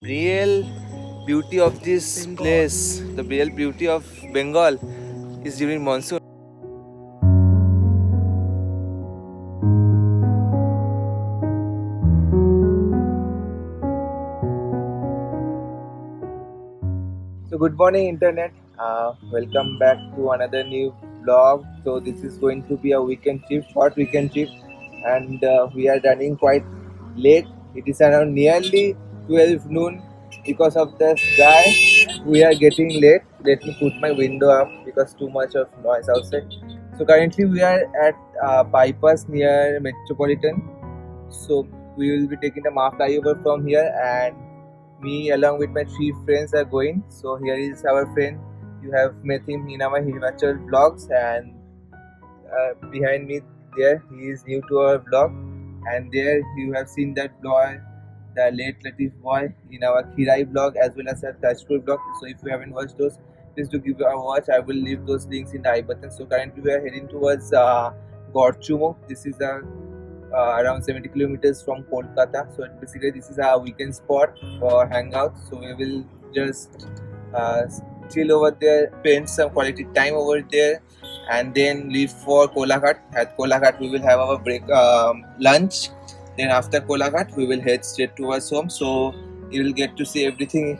Real beauty of this place, the real beauty of Bengal is during monsoon. So good morning internet. Welcome back to another new vlog. So this is going to be a weekend trip, short weekend trip, and we are running quite late. It is around nearly 12 noon. Because of the sky, we are getting late. Let me put my window up because too much of noise outside. So currently we are at bypass near Metropolitan. So we will be taking the MA flyover from here, and me along with my three friends are going. So here is our friend. You have met him in our Himachal vlogs, and behind me there he is new to our vlog, and there you have seen that vlog, the late Latif boy in our Khirai vlog as well as our Tajpur vlog. So if you haven't watched those, please do give a watch. I will leave those links in the I button. So currently we are heading towards Gorchumo. This is around 70 kilometers from Kolkata. So basically this is our weekend spot for hangouts. So we will just uh, chill over there, spend some quality time over there, and then leave for Kolaghat. At Kolaghat we will have our break lunch. Then after Kolaghat we will head straight towards home. So you will get to see everything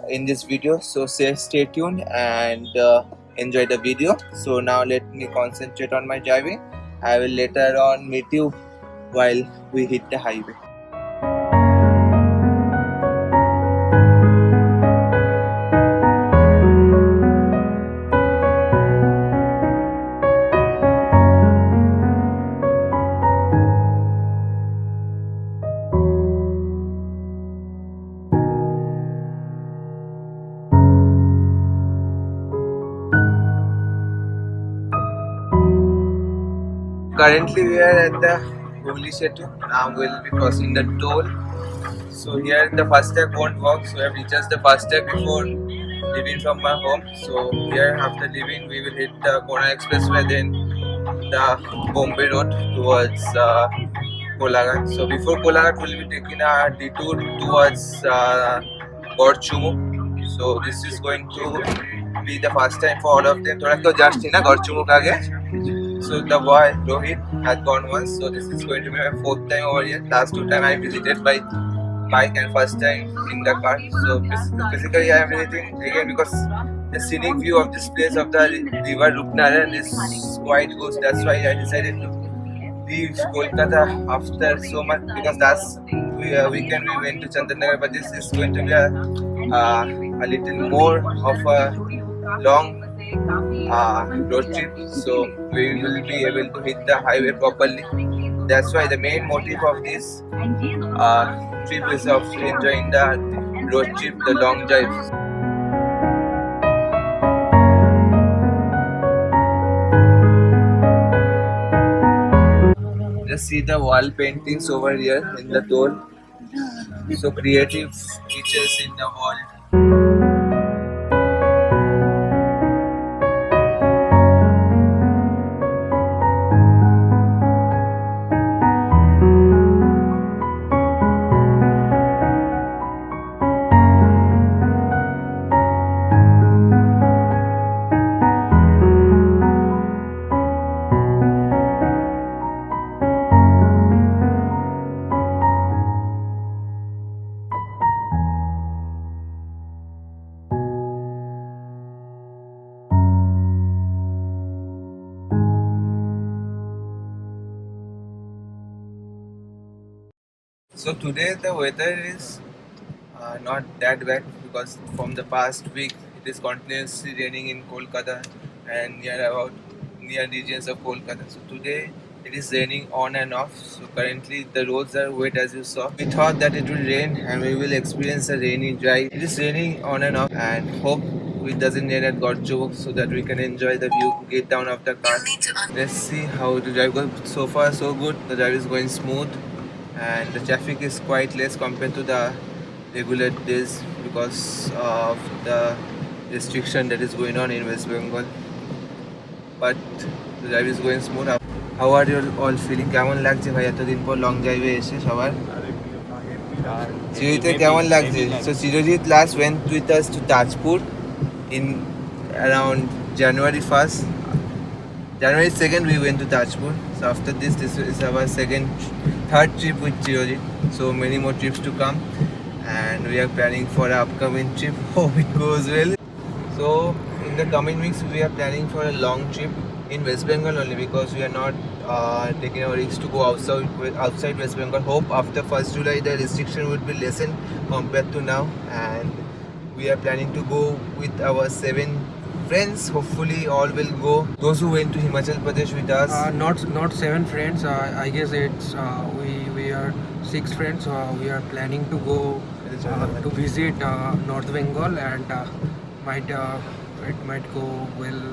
in this video. So stay tuned and enjoy the video. So now let me concentrate on my driving. I will later on meet you while we hit the highway. Currently we are at the Hooghly Setu. Now we will be crossing the toll. So here the FASTag won't work, so I have recharged the FASTag before leaving from my home. So here after leaving we will hit the Kona Expressway, then the Bombay Road towards Kolaghat. So before Kolaghat we will be taking a detour towards Gorchumu. So this is going to be the first time for all of them. थोड़ा तो just ही ना Gorchumu का आगे. So the boy Rohit had gone once, so this is going to be my fourth time over here. Last two time I visited by bike and first time in the car. So basically I am visiting again because the scenic view of this place of the river Rupnaran is quite good. That's why I decided to leave Kolkata after so much, because last weekend we went to Chandanagar, but this is going to be a little more of a long road trip, so we will be able to hit the highway properly. That's why the main motive of this trip is of enjoying the road trip, the long drives. Just see the wall paintings over here in the toll. So creative features in the wall. So today the weather is not that bad, because from the past week it is continuously raining in Kolkata and near regions of Kolkata. So today it is raining on and off. So currently the roads are wet, as you saw. We thought that it will rain and we will experience a rainy drive. It is raining on and off, and hope it doesn't rain at Gorchumu so that we can enjoy the view, get down of the car. Let's see how the drive goes. So far so good. The drive is going smooth, and the traffic is quite less compared to the regular days because of the restriction that is going on in West Bengal. But the drive is going smooth. How are you all feeling? কেমন লাগছে ভাই এতদিন পর long ড্রাইভে এসে সবার? চিরজিতে কেমন লাগছে? So Chirojit last went with us to Tajpur in around January 1st. January 2nd we went to Tajpur. So after this is our third trip with Chirojit. So many more trips to come, and we are planning for an upcoming trip. Hope it goes well. So in the coming weeks we are planning for a long trip in West Bengal only, because we are not taking our risks to go outside West Bengal. Hope after 1st July the restriction would be lessened compared to now, and we are planning to go with our 7 friends. Hopefully all will go. Those who went to Himachal Pradesh with us. Not 7 friends. I guess it's we are 6 friends. We are planning to go to visit North Bengal, and it might go well.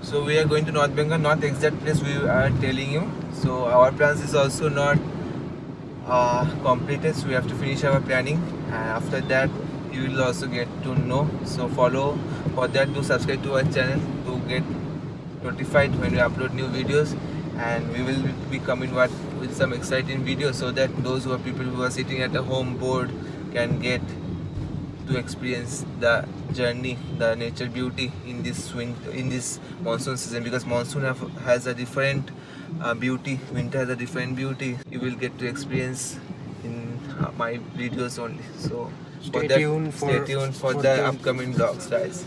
So we are going to North Bengal, not exact place we are telling you. So our plans is also not completed. So we have to finish our planning, and after that you will also get to know. So follow for that. Do subscribe to our channel to get notified when we upload new videos, and we will be coming with some exciting videos, so that those who are people who are sitting at the home board can get to experience the journey, the nature beauty in this monsoon season, because monsoon has a different beauty, winter has a different beauty. You will get to experience in my videos only. So Stay tuned for the upcoming vlogs, guys.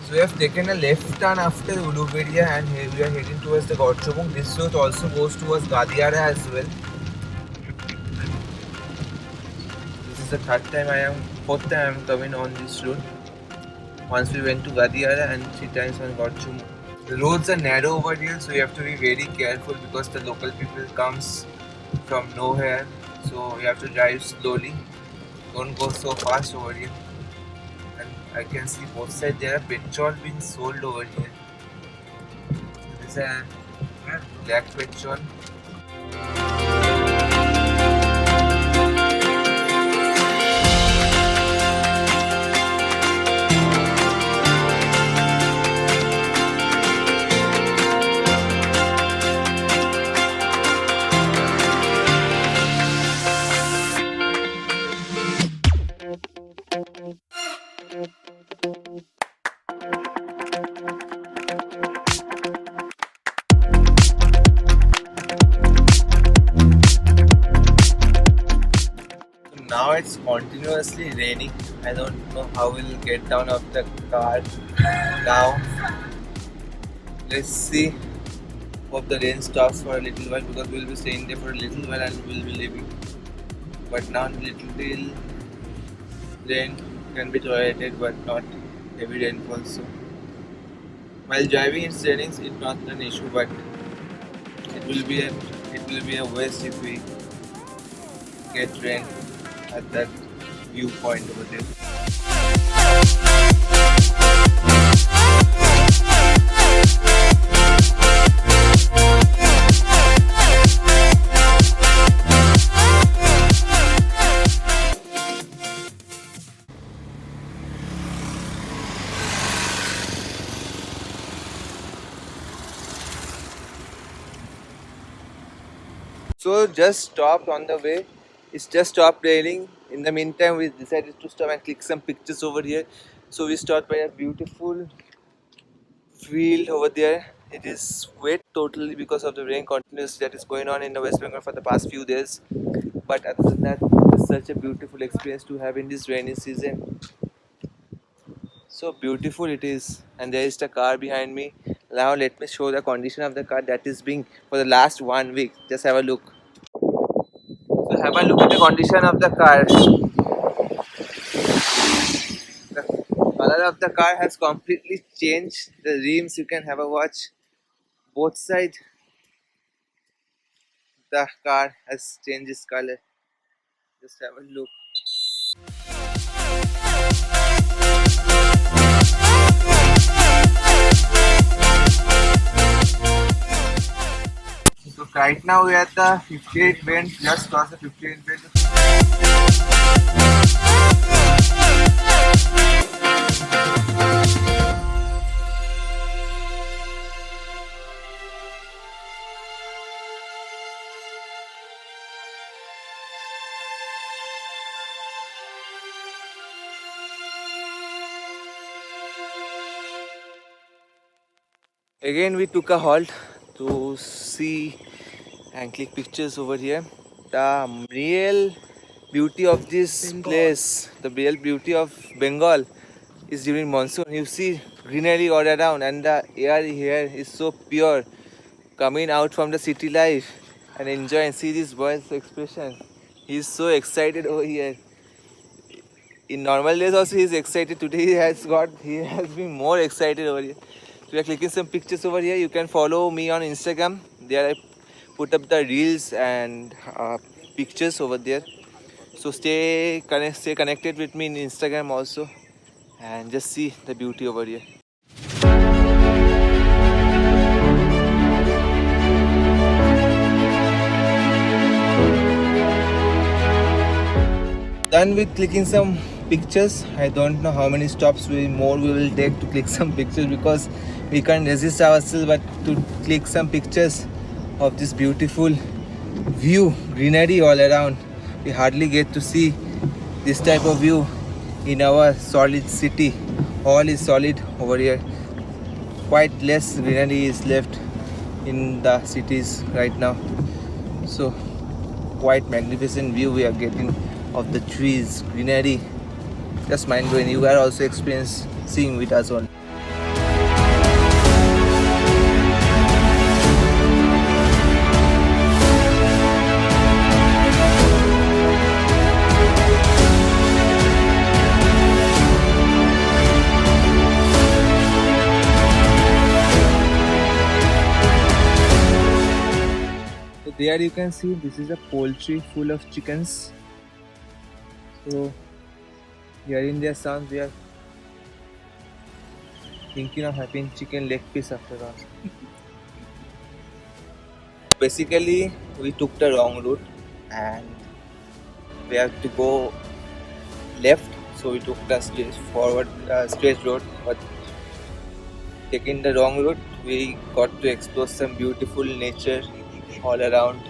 So we have taken a left turn after Uluberia, and here we are heading towards the Gorchobong. This road also goes towards Gadiara as well. This is the fourth time I am coming on this road. Once we went to Gadiara and 3 times on Gorchobong. The roads are narrow over here, so you have to be very careful, because the local people comes from nowhere. So you have to drive slowly. Don't go so fast over here. I can see both sides there are petrol being sold over here. This is a black petrol. Now it's continuously raining. I don't know how we'll get down off the car now. Let's see. Hope the rain stops for a little while, because we'll be staying there for a little while and we'll be leaving. But now little rain can be tolerated, but not heavy rainfall. So while driving it's raining, it's not an issue, but it will be a waste if we get rain at that viewpoint over there. So just stopped on the way. It's just stopped raining. In the meantime, we decided to stop and click some pictures over here. So we stopped by a beautiful field over there. It is wet totally because of the rain continuously that is going on in the West Bengal for the past few days. But other than that, it's such a beautiful experience to have in this rainy season. So beautiful it is. And there is the car behind me. Now let me show the condition of the car that is being for the last 1 week. Just have a look. So have a look at the condition of the car. The color of the car has completely changed. The rims, you can have a watch. Both sides, the car has changed its color. Just have a look. right now we are at the 58 bend, just cross the 58 bend. Again, we took a halt to see and click pictures over here. The real beauty of this Bengal. place, the real beauty of Bengal is during monsoon. You see greenery all around, and the air here is so pure. Coming out from the city life and enjoy and see this boy's expression. He's so excited over here. In normal days also he's excited. Today he has been more excited over here. So we are clicking some pictures over here. You can follow me on Instagram. There I put up the reels and pictures over there. So stay connected with me in Instagram also, and just see the beauty over here. Done with clicking some pictures. I don't know how many stops we will take to click some pictures, because we can't resist ourselves but to click some pictures of this beautiful view, greenery all around. We hardly get to see this type of view in our solid city. All is solid over here. Quite less greenery is left in the cities right now. So quite magnificent view we are getting of the trees, greenery. Just mind blowing. You are also experiencing with us on. So there you can see this is a poultry full of chickens. So hearing their sounds, we are thinking of having chicken leg piece after all. Basically, we took the wrong route and we have to go left. So we took the straight road, but taking the wrong route, we got to explore some beautiful nature all around.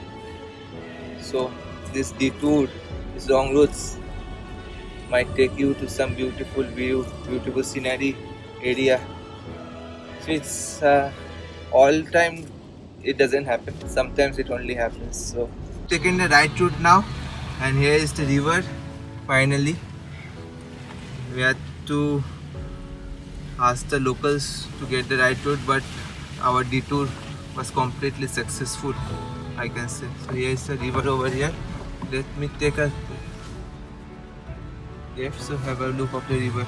So this detour, these wrong routes might take you to some beautiful view, beautiful scenery area. So it's all time it doesn't happen. Sometimes it only happens. So taking the right route now, and here is the river. Finally, we had to ask the locals to get the right route, but our detour was completely successful, I can say. So here is the river over here. Let me take a left, so have a look of the river.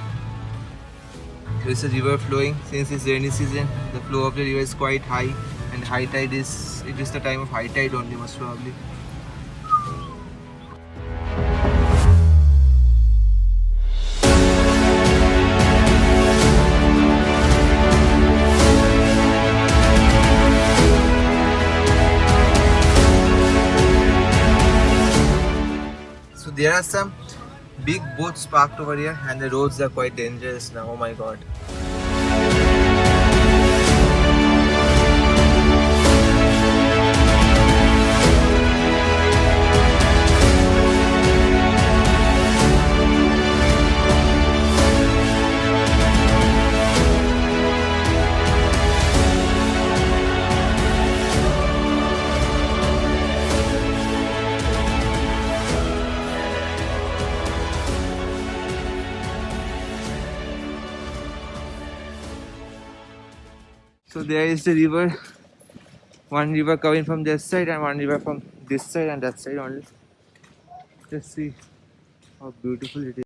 There is a river flowing. Since it's rainy season, the flow of the river is quite high, and high tide is it is the time of high tide only, most probably. So there are some big boats parked over here, and the roads are quite dangerous now. Oh my god. So there is the river. One river coming from this side and one river from this side and that side only. Just see how beautiful it is.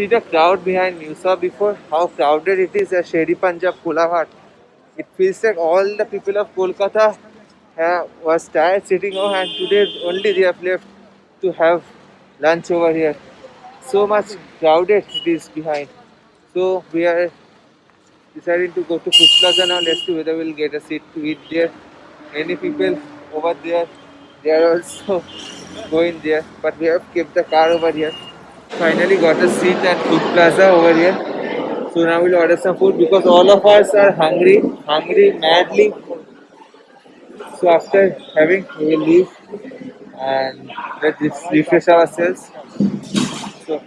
see the crowd behind me? You saw before how crowded it is at Sheri Punjab Kolaghat. It feels like all the people of Kolkata was tired sitting home, and today only they have left to have lunch over here. So much crowded it is behind. So we are deciding to go to Food Plaza now. Let's see whether we'll get a seat to eat there. Many people over there, they are also going there, but we have kept the car over here. Finally got a seat at Food Plaza over here. So now we'll order some food because all of us are hungry madly. So after having, we will leave and let's refresh ourselves. So,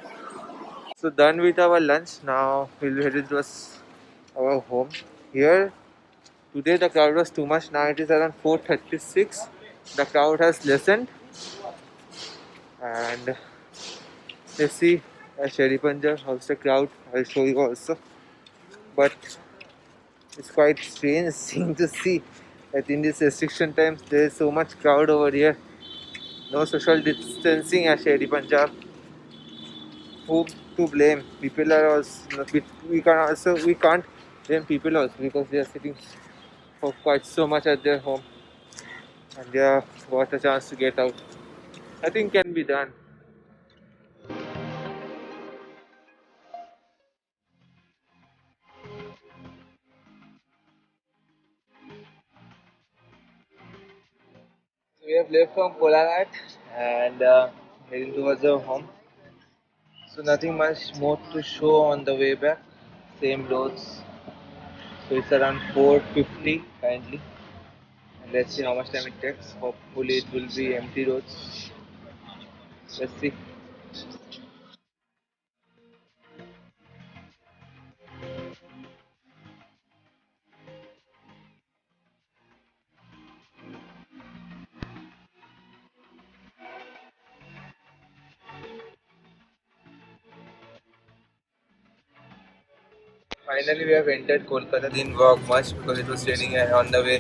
so done with our lunch. Now we'll be headed towards our home. Here today the crowd was too much. Now it is around 4:36. The crowd has lessened, and let's see Sherry Punjab how's the crowd. I'll show you also. But it's quite strange thing to see that in this restriction times there is so much crowd over here. No social distancing at Sherry Punjab. Who to blame? People are also we can't blame people also because they are sitting for quite so much at their home and they have got a chance to get out. I think can be done. So we have left from Kolaghat and heading towards our home. So nothing much more to show on the way back. Same roads. So it's around 4:50 currently. And let's see how much time it takes. Hopefully it will be empty roads. Let's see. Finally, we have entered Kolkata. Didn't walk much because it was raining, and on the way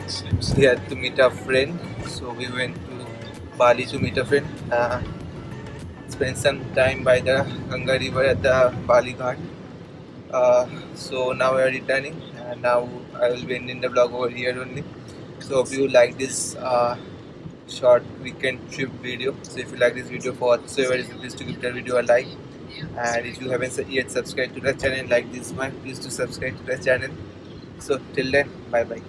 we had to meet a friend. So we went to Bali to meet a friend. Spent some time by the Ganga River at the Bali Ghat. So now we are returning, and now I will be ending the vlog over here only. So hope you like this short weekend trip video. So if you like this video for whatsoever reason, please to give the video a like. And if you haven't yet subscribed to the channel like this one, please do subscribe to the channel. So till then, bye bye.